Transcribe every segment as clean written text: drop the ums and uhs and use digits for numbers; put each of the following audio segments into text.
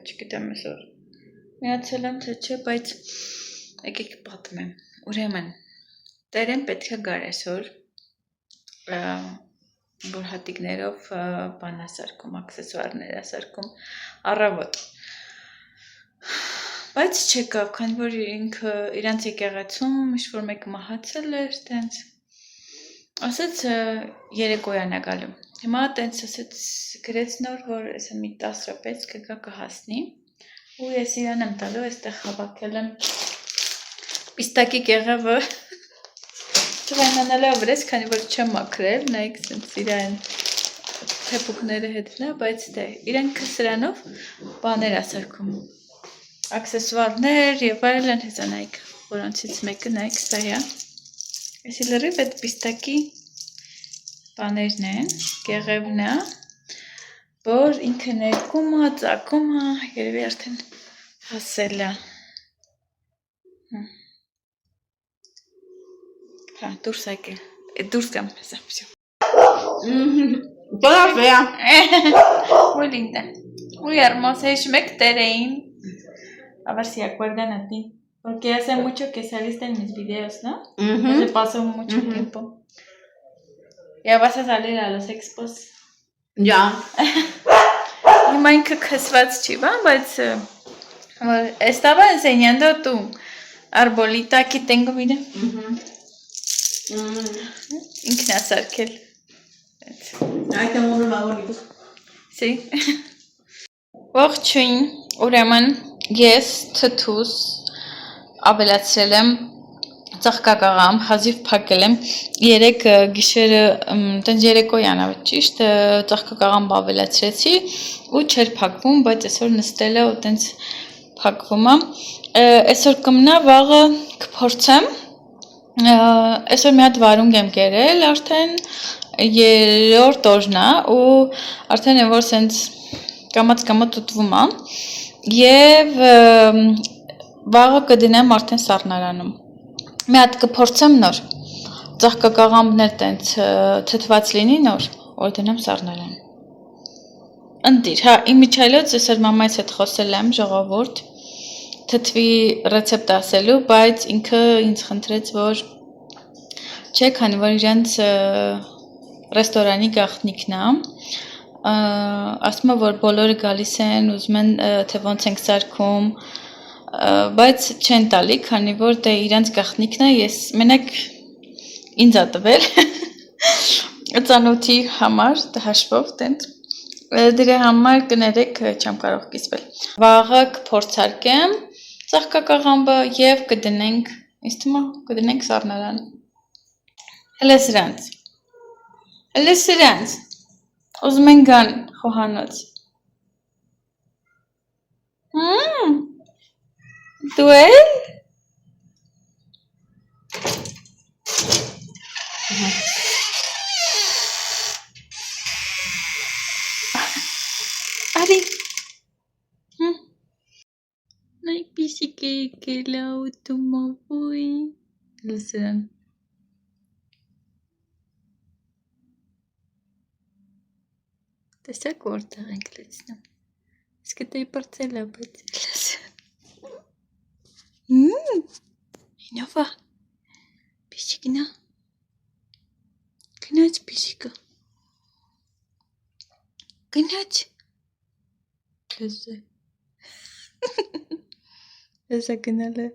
չգիտեմ այսօր միացել եմ թե չէ, բայց եկեք պատմեմ։ Ուրեմն տերեն պետք է գար այսօր որ հատիկներով բան ասարկում, աքսեսուարներ ասարկում առավոտ։ Բայց չեկավ, քանի որ ինքը իրանց եկեղեցում ինչ-որ մեկը մահացել էր, տենց ասեց երեկոյան է գալու։ Հիմա տենց ասեց գրեց նոր, որ ասա մի 10 րոպեից կգա կհասնի։ Ու ես իրան եմ տալու, այստեղ հավաքել եմ պիստակի կեղևը չվայմանալով վրես, քանի որ չեմ մաքրել, նայեք սենց իրան թեփուկները հետն է, բայց դե իրանքը սրանով բաներ ասարկում աքսեսուարներ եւ այլն հեսա նայեք, որոնցից մեկը նայեք սա է։ Այսի լրիվ այդ պիստակի բաներն են, կեղևն է, որ ինքը ներկում է, ծակում է, երևի արդեն հասել է։ Հա, դուրս եկել, դուրս կամ հեսա, всё։ Todas vean. Muy linda. Muy hermosa. Es Mecterein. A ver si acuerdan a ti. Porque hace mucho que saliste en mis videos, ¿no? Hace pasó mucho tiempo. Ya vas a salir a los expos. Ya. Y Minecraft Casvats Chiva, but estaba enseñando tu arbolita. Aquí tengo, mira. Ignazarkel. Ahí tengo unos más bonitos. Sí. Ողջույն, ուրեմն ես թթուս ավելացրել եմ ծաղկակաղամ, հազիվ փակել եմ 3 գիշերը, տենց երեկոյան է, ճիշտ, ծաղկակաղամ ավելացրեցի ու չէր փակվում, բայց այսօր նստել է ու տենց փակվում է։ Այսօր կմնա, վաղը կփորձեմ։ Այսօր մի հատ վարունգ եմ կերել, արդեն 3-րդ օրն է ու արդեն է որ սենց կամաց ուտվում է եւ վաղը կդնեմ արդեն սառնարանում։ Մի հատ կփորձեմ նոր ծաղկակաղամբներ տենց թթված լինի նոր, որ դնեմ սառնարան։ Ընտիր, հա, իմիջայլոց այսօր մամայից հետ խոսել եմ ժողովուրդ թթվի ռեցեպտ ասելու, բայց ինքը ինձ խնդրեց, որ չէ, քանի որ իրենց ռեստորանի գաղտնիքն է, ասում է, որ բոլորը գալիս են, ուզում են, թե ոնց ենք սարքում, բայց չեն տալի, քանի որ դե իրանց գաղտնիքն է, ես մենակ ինձ ա տվել ծանոթի համար, հաշվով, տենց, դրա համար կներեք, չեմ կարող կիսվել։ Վաղը կփորձարկեմ ծաղկակաղամբը եւ կդնենք, ինձ թվում է, կդնենք սառնարան։ Հələ սրանց, ուզում են գան խոհանոց։ Դու էլ։ Արի։ Նայք պիսիկ եկել է ուտում ավույ։ Լսրան։ Տեսակ որտեղ ենք լեցնում։ Իսկ դա իպրծել է, բայց լսրան։ Ինովա, պիսիկնա, գնաց պիսիկը, գնաց, լսը, լսա գնալ է,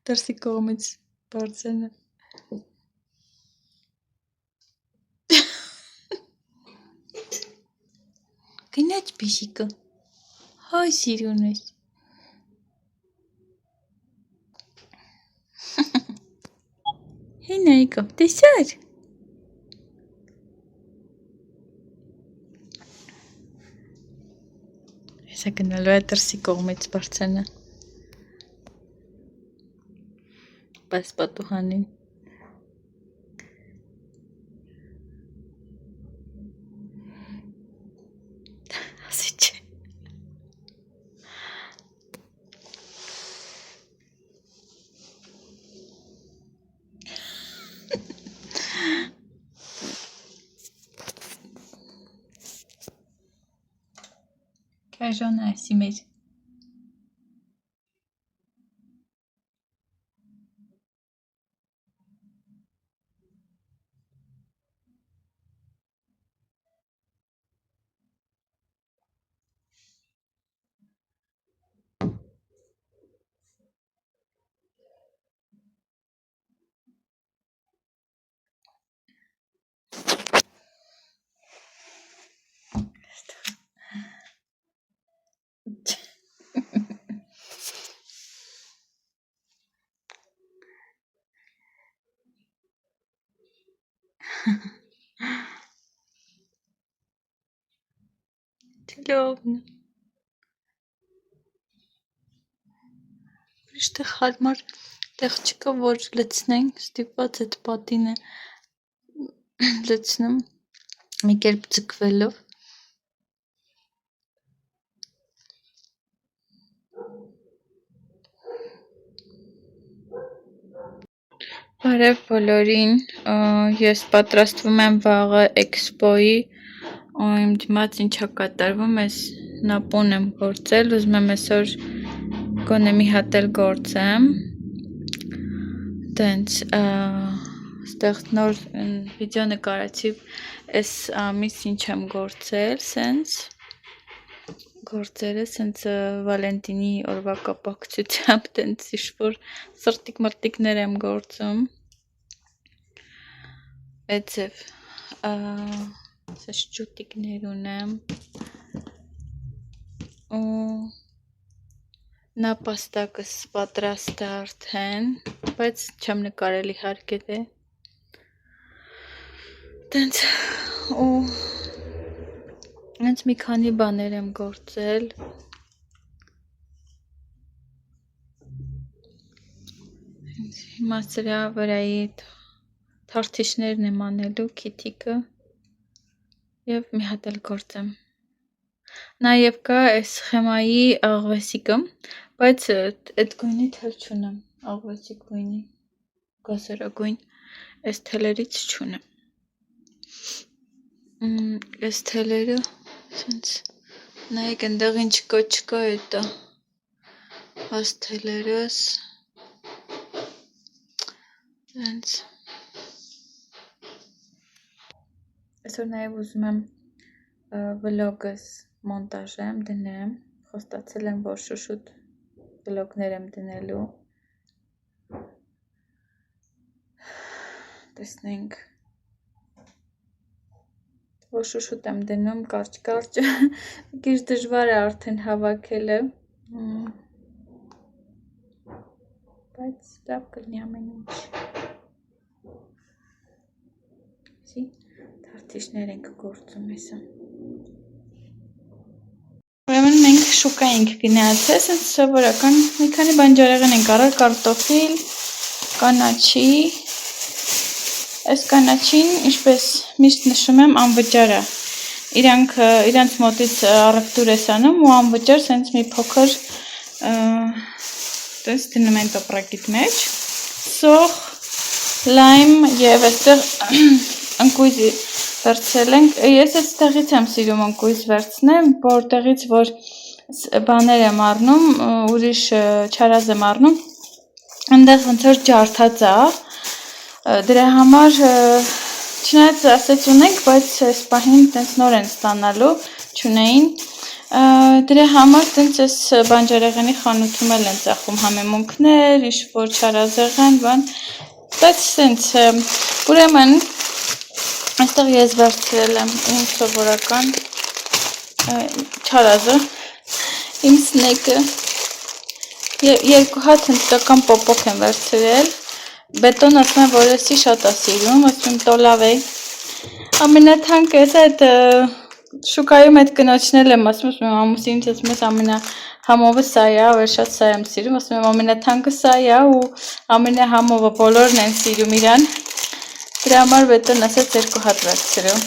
դրսի կողմից բարձենը, գնաց պիսիկը, հայ սիրունես, Հինայիկը, տեսար։ Հեսա գնալու է դրսի կողմից բարձենը։ Բայց պատուհանին։ Ասի չէ։ Կայժոն է ասի մեր Լավն է։ Ուրիշտեղ հարմար տեղ չկա, որ լցնենք, ստիպված այդ պատին է լցնում մի կերպ ձգվելով։ Բարև բոլորին, ես պատրաստվում եմ վաղը էքսպոյի, իմ դիմաց ինչա կատարվում, ես նապոն եմ գործել, ուզում եմ այսօր գոնե մի հատ էլ գործեմ, տենց ստեղ նոր վիդեո նկարեցի, այս ամիս ինչ եմ գործել, սենց գործերը, սենց Վալենտինի օրվա կապակցությամբ, տենց ինչ-որ սրտիկ մրտիկներ եմ գործում, էձև, սենց ճուտիկներ ունեմ, ու նապաստակս պատրաստ է արդեն, բայց չեմ նկարել իհարկե դե, տենց, ու հենց մի քանի բաներ եմ գործել, հիմա սրա վրայի թարթիշներն եմ անելու, քիթիկը, և մի հատ էլ գործեմ։ Նաև կա այս խեմայի աղվեսիկը, բայց այդ գույնի թել չունեմ, աղվեսիկ գույնի, գազերագույն, այս թելերից չունեմ։ Այս թելերը, սենց, նայեք ընդեղ ինչ կա չկա էտա, աս թելերս, սենց, այսօր նաև ուզում եմ վլոգս մոնտաժեմ, դնեմ, խոստացել եմ, որ շուշուտ վլոգներ եմ դնելու, տեսնենք, որ շուշուտ եմ դնում, կարճ, մի քիչ դժվար է արդեն հավաքելը, բայց լավ կլինի ամեն ինչ, թարթիշներ ենք գործում եսա։ Ուրեմն մենք շուկա ենք գնացել, սենց սովորական մի քանի բանջարեղեն ենք առել, կարտոֆիլ, կանաչի, այս կանաչին, ինչպես միշտ նշում եմ, անվճար է, իրանց մոտից առևտուր ես անում ու անվճար սենց մի փոքր տես դնում են տոպրակիտ մեջ, սոխ, լայմ և այստեղ ընկույզ վերցրել ենք, ես այստեղից եմ սիրում ընկույզ վերցնել, որտեղից որ բաներ եմ առնում, ուրիշ չարազ եմ առնում, ընդեղ ոնց որ ջարդած է, դրա համար չնայած ասեց ունենք, բայց այս պահին տենց նոր են ստանալու, չունեին, դրա համար տենց այս բանջարեղենի խանութում էլ են ծախում համեմունքներ, ինչ-որ չարազեղեն, բան, բայց սենց, ուրեմն, այստեղ ես վերցրել եմ իմ սովորական չարազը, իմ սնեկը, երկու հատ հնդկական պոպոկ եմ վերցրել, բետոն ասում եմ, որ եսի շատ է սիրում, ասում եմ տոլավ է, ամենաթանկը ես այդ շուկայում այդ կնոչնել եմ, ասում եմ ամուսինից, ասում ես ամենահամովը սա է, որ շատ սա եմ սիրում, ասում եմ ամենաթանկը սա է ու ամենահամովը բոլորն են սիրում իրան, դրա համար բետոն ասած երկու հատ վերցրու,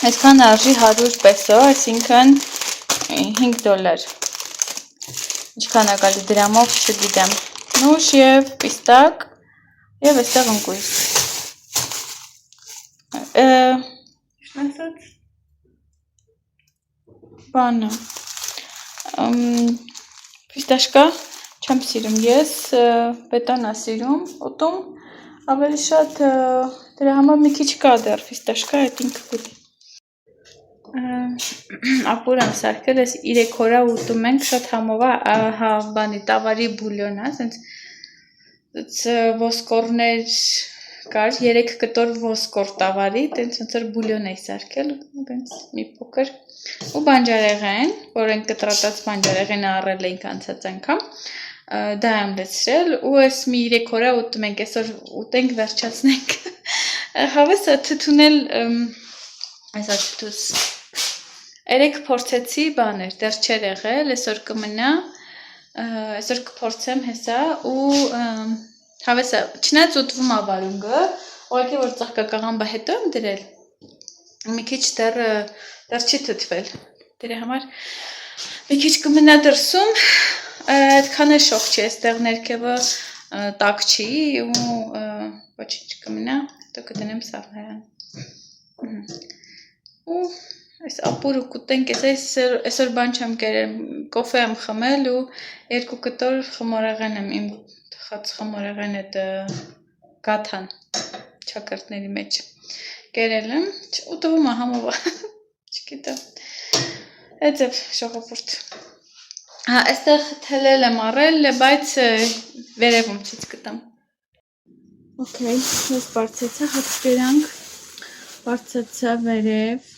այսքան արժի 100 պեսո, այսինքն $5, ինչքան է գալի դրամով չգիտեմ, նուշ և պիստակ, և այստեղ ընկույզ, բանը, պիստաշկա չեմ սիրում ես, բետոնա սիրում, ուտում, ավելի շատ դրա համար մի քիչ կա դեռ պիստաշկա, այդ ինքը գուտի, ապուր եմ սարքել, ես 3 օրա ուտում ենք, շատ համով է, տավարի բուլյոն է, սենց ոսկորներ կար, 3 կտոր ոսկոր տավարի, տենց ոնց որ բուլյոն էի սարքել, տենց մի փոքր, ու բանջարեղեն, որ են կտրատած բանջարեղենը առել էինք անցած անգամ, դա եմ լցրել, ու ես մի 3 օրա ուտում ենք, այսօր ուտենք վերջացնենք, հավես թթունել, այսա թթուս, Երեք փորձեցի բաներ, դեռ չէր եղել, այսօր կմնա, այսօր կփորձեմ հեսա ու հավեսա, չնայած ուտվում ավարունգը, ուղղակի որ ծաղկակաղամբը հետո եմ դրել, մի քիչ դեռ չի թթվել, դրա համար մի քիչ կմնա դրսում, այդքան է շող չի, այստեղ ներքևը տաք չի ու ոչինչ կմնա, հետո կդնեմ սալներան։ Ու այս ապուրը կուտենք, այսօր բան չեմ կերել, կոֆե եմ խմել ու 2 կտոր խմորեղեն եմ, իմ թխած խմորեղեն էդ գաթան չակրտների մեջ կերել եմ, ուտվում է համովա, չգիտեմ, էձև շողոպուրտ։ Այստեղ թելել եմ առել, բայց վերևում ցից կտամ։ Okay, ես բարձեցա հատկերանք, բարձեցա վերև,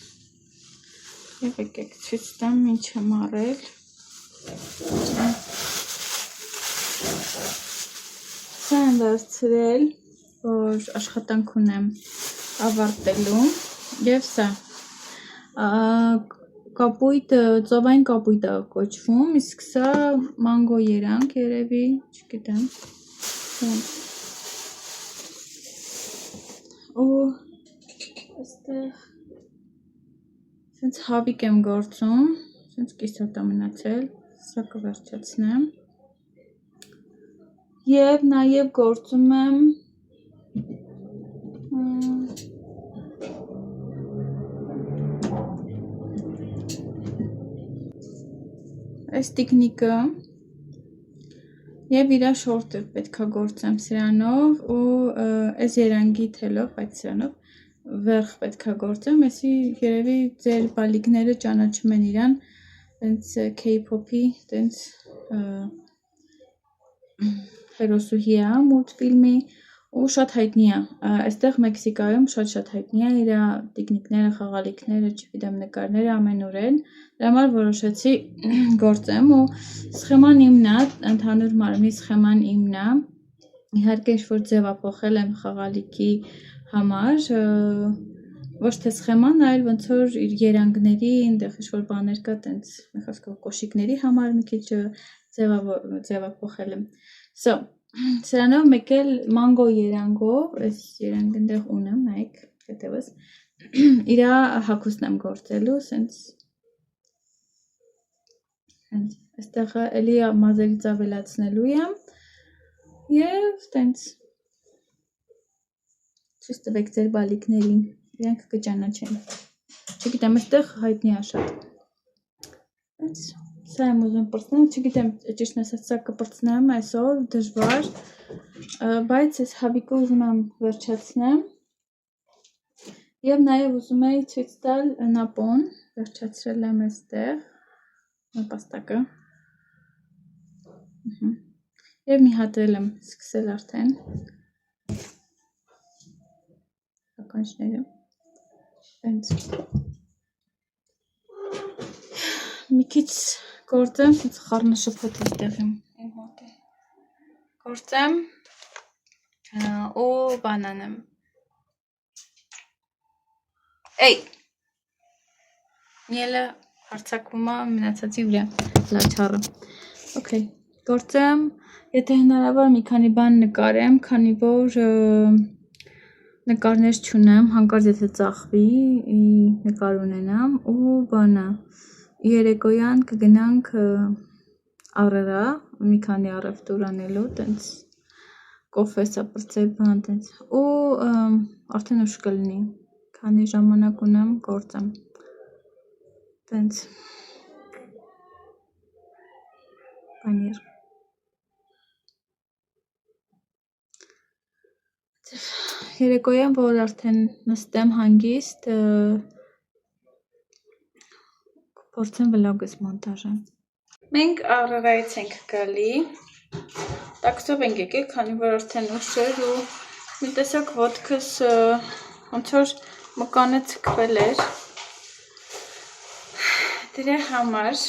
և եկեք ցույց տամ ինչ եմ առել։ Սա եմ վերցրել, որ աշխատանք ունեմ ավարտելու, և սա կապույտ, ծովային կապույտ է կոչվում, իսկ սա մանգո երանք երևի, չգիտեմ։ Ու այստեղ սենց հավիկ եմ գործում, սենց կիսատ է մնացել, սա կվերջացնեմ և նաև գործում եմ այս տիկնիկը և իրա շորտը պետքա գործեմ սրանով ու այս երանգի թելով, բայց սրանով վերխ պետքա գործեմ, եսի երևի ձեր բալիկները ճանաչում են իրան, տենց K-pop-ի, տենց հերոսուհի է մուլտֆիլմի ու շատ հայտնի է, այստեղ Մեքսիկայում շատ հայտնի է, իրա տիկնիկները, խաղալիքները, չգիտեմ նկարները ամենուր են, դրա համար որոշեցի գործեմ ու սխեման իմն է, ընդհանուր մարմնի սխեման իմն է, իհարկե ինչ-որ ձևափոխել եմ խաղալիքի համար, ոչ թե սխեման, այլ ոնց որ իր երանգների, այնտեղ ինչ-որ բաներ կա, տենց մի խոսքով կոշիկների համար մի քիչ ձևափոխել եմ, սրանով մեկ էլ մանգո երանգով, այս երանգ ընդեղ ունեմ, նայք, հետևս, իրա հագուստն եմ գործելու, սենց, այստեղը էլի մազերից ավելացնելու եմ, և տենց, ցույց տվեք ձեր բալիկներին, իրանք կճանաչեն, չգիտեմ, այստեղ հայտնի է շատ, սա եմ ուզում պրծնել, չգիտեմ, ճիշտն ասած սա կպրծնեմ այսօր, դժվար, բայց այս հավիկը ուզում եմ վերջացնեմ և նաև ուզում էի ցույց տալ նապոն, վերջացրել եմ այստեղ, նապաստակը և մի հատ էլ եմ սկսել արդեն, ականջները, տենց, մի քիչ գործեմ, սենց խառնաշփոթ այստեղում, գործեմ ու բան անեմ, էй, միելը հարցակվում է մնացածի վրա, լաչարը, okay, գործեմ, եթե հնարավոր մի քանի բան նկարեմ, քանի որ նկարներ չունեմ, հանկարծ եթե ծախվի, նկար ունենամ ու բանա, երեկոյան կգնանք առերա, մի քանի առևտուր անելու, տենց կոֆե սապրծել բան տենց ու արդեն ուշ կլինի, քանի ժամանակ ունեմ գործեմ, տենց բանիր, երեկոյան, որ արդեն նստեմ հանգիստ, փորձեմ վլոգս մոնտաժեմ, մենք առերայից ենք գալի, տաքսով ենք եկել, քանի որ արդեն ուշ էր ու մի տեսակ ոտքս ոնց որ մկանը ցկվել էր, դրա համար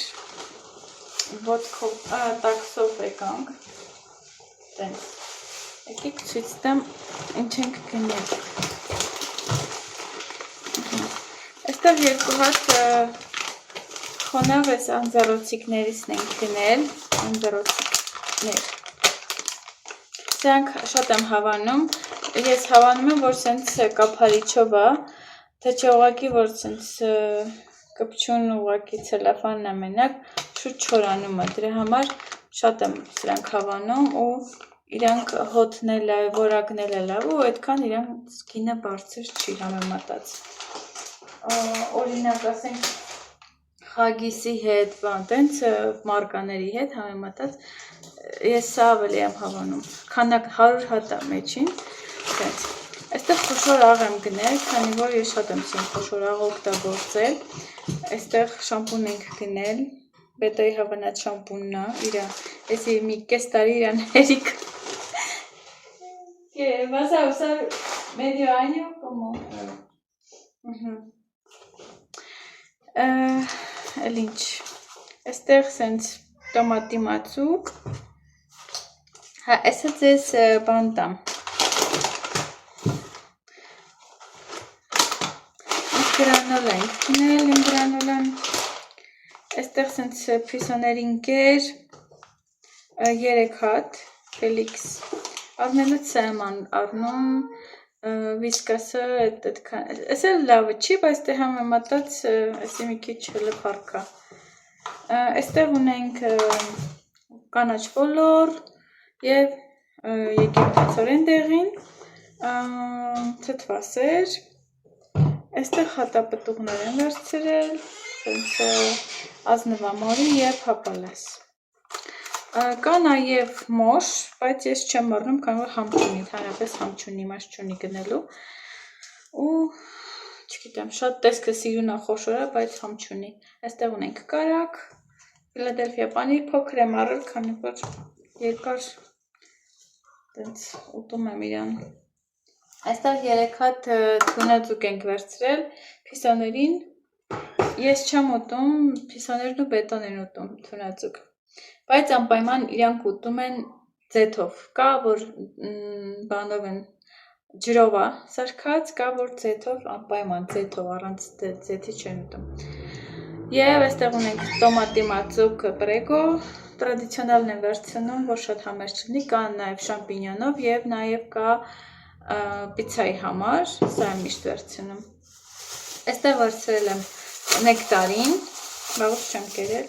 ոտքով, տաքսով եկանք, տենց, եկեք ցույց տամ ինչ ենք գնել, այստեղ երկու հատ Խոնավ էս անձեռոցիկներիսն ենք գնել, անձեռոցիկներ։ Սրանք շատ եմ հավանում, ես հավանում եմ, որ սենց կափարիչով է, թե չէ ուղղակի, որ սենց կպչուն ուղղակի ցելոֆանն է մենակ, շուտ չորանում է, դրա համար շատ եմ սրանք հավանում ու իրանք հոտն էլ է, որակն էլ է լավ ու այդքան իրանք գինը բարձր չի համեմատած։ Օրինակ, ասենք, խագիսի հետ, տենց մարկաների հետ համեմատած, ես սա ավելի եմ հավանում, քանակ 100 հատ է մեջին, տենց։ Այստեղ խոշոր աղ եմ գնել, քանի որ ես շատ եմ սիրում խոշոր աղ օգտագործել, այստեղ շամպուն ենք գնել, Բետայի հավանած շամպունն է, իրա, եսի մի կես տարի իրան հերիք, vas a usar medio año como... Էլ ինչ, այստեղ սենց տոմատի մածուկ, հա, այսը ձեզ բան տամ, գրանոլ ենք գնել, գրանոլան, այստեղ սենց պիսոներին կեր, 3 հատ, Felix, առնելուց եմ առնում, վիսկասը, այս էլ լավը չի, բայց դե համեմատած այսի մի քիչ լփառք է։ Այստեղ ունենք կանաչ բոլոր և եկեղեցորեն դեղին, թթվասեր, այստեղ հատապտուղներ են վերցրել, ազնվամորի և հապալես։ Կա նաև մոշ, բայց ես չեմ առնում, քանի որ համ չունի, ընդհանրապես համ չունի, իմաստ չունի գնելու ու չգիտեմ, շատ տեսքը սիրուն է խոշոր է, բայց համ չունի։ Այստեղ ունենք կարակ, Ֆիլադելֆիա պանիր, փոքր եմ առել, քանի որ երկար տենց ուտում եմ իրան։ Այստեղ 3 հատ թունաձուկ ենք վերցրել, փիսոներին, ես չեմ ուտում, փիսոներն ու բետոն են ուտում թունաձուկ։ Բայց անպայման իրանք ուտում են ձեթով, կա որ բանով են ջրով է սարքած, կա որ ձեթով, անպայման ձեթով, առանց ձեթի չեն ուտում։ Եվ այստեղ ունենք տոմատի մածուկ պրեգո, տրադիցիոնալն են վերցնում, որ շատ համեր չլինի, կա նաև շամպինյոնով և նաև կա պիցայի համար, սա եմ միշտ վերցնում։ Այստեղ վերցրել եմ նեկտարին, վաղուց չեմ կերել,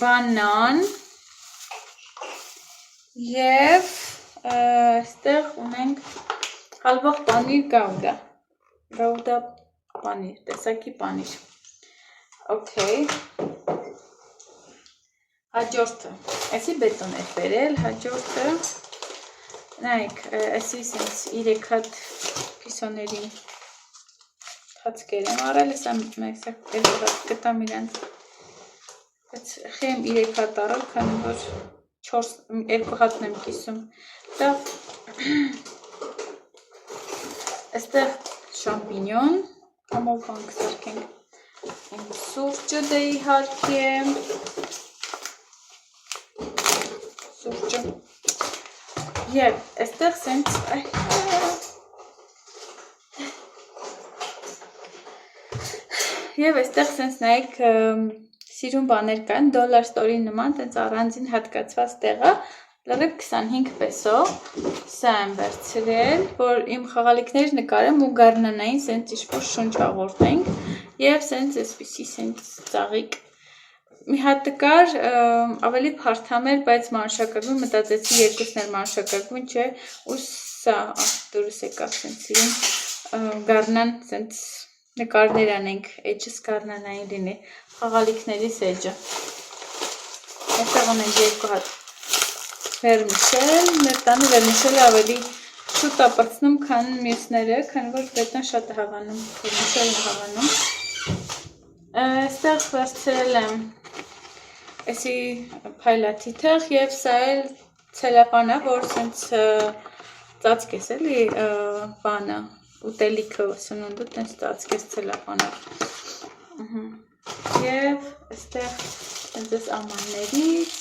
բանան և այստեղ ունենք հալվող պանիր գաուդա պանիր, տեսակի պանիր, ոքեյ, հաջորդը, այսի բետոն էր բերել, հաջորդը, նայք, այսի սենց 3 հատ պիսոներին թացկեր եմ առել, եսա մեկսա կտամ իրանց, բայց խեմ 3 հատ առել, քանի որ 2 հատն եմ կիսում, այստեղ շամպինյոն, համով բան կսարքենք, իմ սուրճը դե իհարկե, սուրճը, և այստեղ սենց, և այստեղ սենց նայք սիրուն բաներ կան, դոլար ստորի նման, տենց առանձին հատկացված տեղը, լրիվ 25 պեսո, սա եմ վերցրել, որ իմ խաղալիքներ նկարեմ ու գարնանային սենց ինչ-որ շունչ աղորդենք և սենց այսպիսի սենց ծաղիկ, մի հատը կար, ավելի փարթամ էր, բայց մանշակագույն, մտածեցի երկուսն էր մանշակագույն չէ, ու սա դուրս եկավ սենց իրեն գարնան սենց նկարներ անենք, էջս գարնանային լինի, խաղալիքներիս էջը, այստեղ ունենք 2 հատ վերմիշել, մեր տանը վերմիշելը ավելի շուտ է պրծնում, քան մյուսները, քանի որ բետոն շատ է հավանում, վերմիշելն է հավանում, այստեղ վերցրել եմ այսի փայլատի թեղ և սա էլ ցելոֆան է, որ սենց ծածկ ես էլի բանը, ուտելիքը սնունդը տենց ծածկ ես ցելոֆանով, և այստեղ տենց ես ամաններից,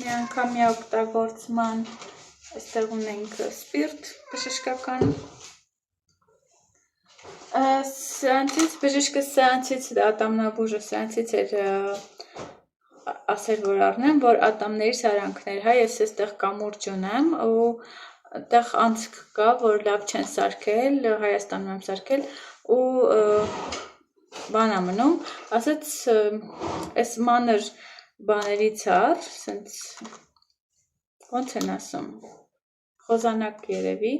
միանգամյա օգտագործման, այստեղ ունենք սպիրտ բժշկական, Սրանցից բժիշկը սրանցից ատամնաբուժը սրանցից էր ասել որ առնեմ, որ ատամների սարանքներ, հա, ես այստեղ կամուրջ ունեմ ու այդտեղ անցք կա, որ լավ չեն սարքել, Հայաստանում եմ սարքել ու բան ա մնում, ասեց այս մանր բաներից առ, սենց ոնց են ասում, խոզանակ երևի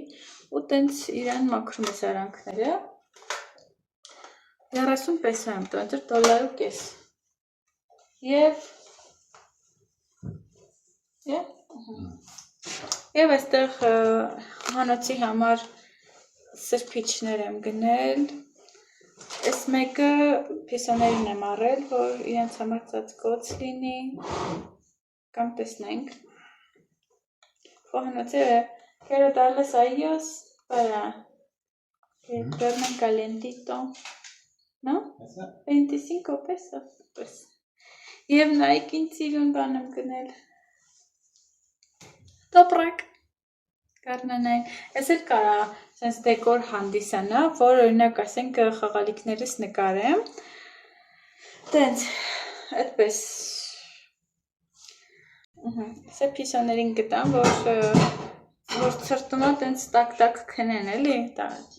ու տենց իրան մաքրում է սարանքները 30 պեսո եմ տվել, $1.50 Եվ այստեղ հանոցի համար սրբիչներ եմ գնել, այս մեկը պիսոներին եմ առել, որ իրենց համար ծածկոց լինի, կամ տեսնենք, խոհանոցը quiero darles a ellos para que duermen calentito, ¿no? 25 pesos, pues. Եվ նայք ինձ իրուն բան եմ գնել, տոպրակ, կարնանային, ես էլ կարա սենց դեկոր հանդիսանա, որ օրինակ ասենք խաղալիքներս նկարեմ, տենց, այդպես, սե պիսոներին գտամ, որ ծրտումա տենց տակ-տակ քնեն էլի,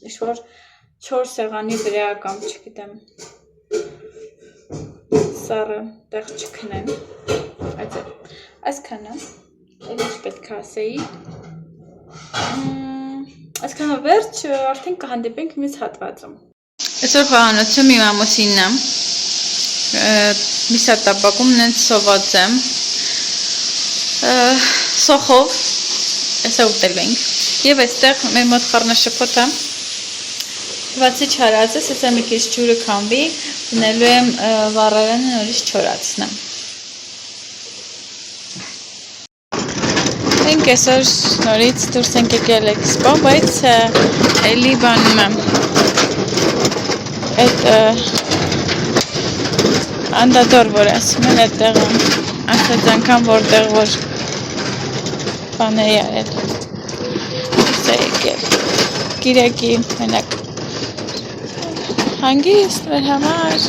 ինչ-որ 4 սեղանի վրա կամ չգիտեմ, սարը տեղ չքնեն, այսքանը, էլ ինչ պետք է ասեի, այսքանը վերջ արդեն կհանդիպենք մյուս հատվածում։ Այսօր խոհանոցում իմ ամուսինն եմ, միսատապակում նենց սոված եմ, սոխով, այսա ուտել ենք, և այստեղ մեր մոտ խառնաշփոթ է, բացի չարածս, այսա մի քիչ ջուրը քամվի, դնելու եմ վառարանը նորից չորացնեմ։ Մենք այսօր նորից դուրս ենք եկել էքսպո, բայց էլի բանում եմ, այդ անդադոր, որ ասում են այդտեղ եմ, ասած անգամ որտեղ որ բան է արել, դուրս է եկել, կիրակի մենակ, հանգիստ մեր համար,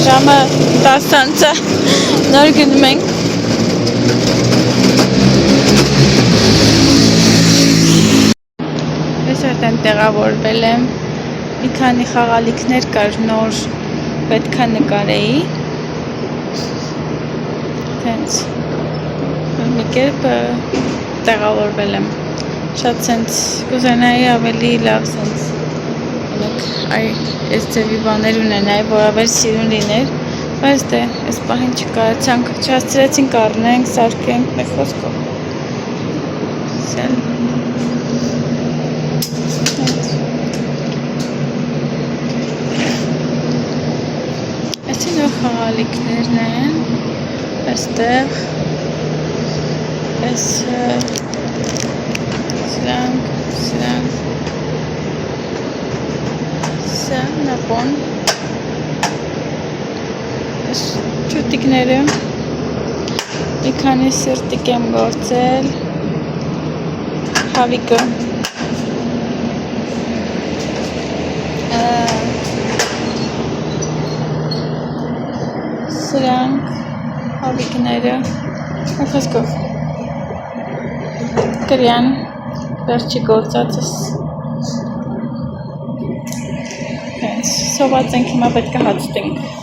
ժամը 10-ը նոր գնում ենք, ես արդեն տեղավորվել եմ, մի քանի խաղալիքներ կար նոր պետք է նկարեի, տենց, մի կերպ տեղավորվել եմ, շատ սենց կուզենայի ավելի լավ սենց, այս ձևի բաներ ունենայի, որ ավելի սիրուն լիներ, բայց դե, այս պահին չկարացանք, չհասցրեցինք առնենք, սարքենք, մեր խոսքով, սել, այսի նոր խաղալիքներն են, այստեղ, այս, սրանք, սա նապոն, այս ճուտիկները, մի քանի սրտիկ եմ գործել, հավիկը, սրանք, հավիկները, խոսքով, կրյան, վերջի գործածս, սոված ենք հիմա պետք է հաց տենք։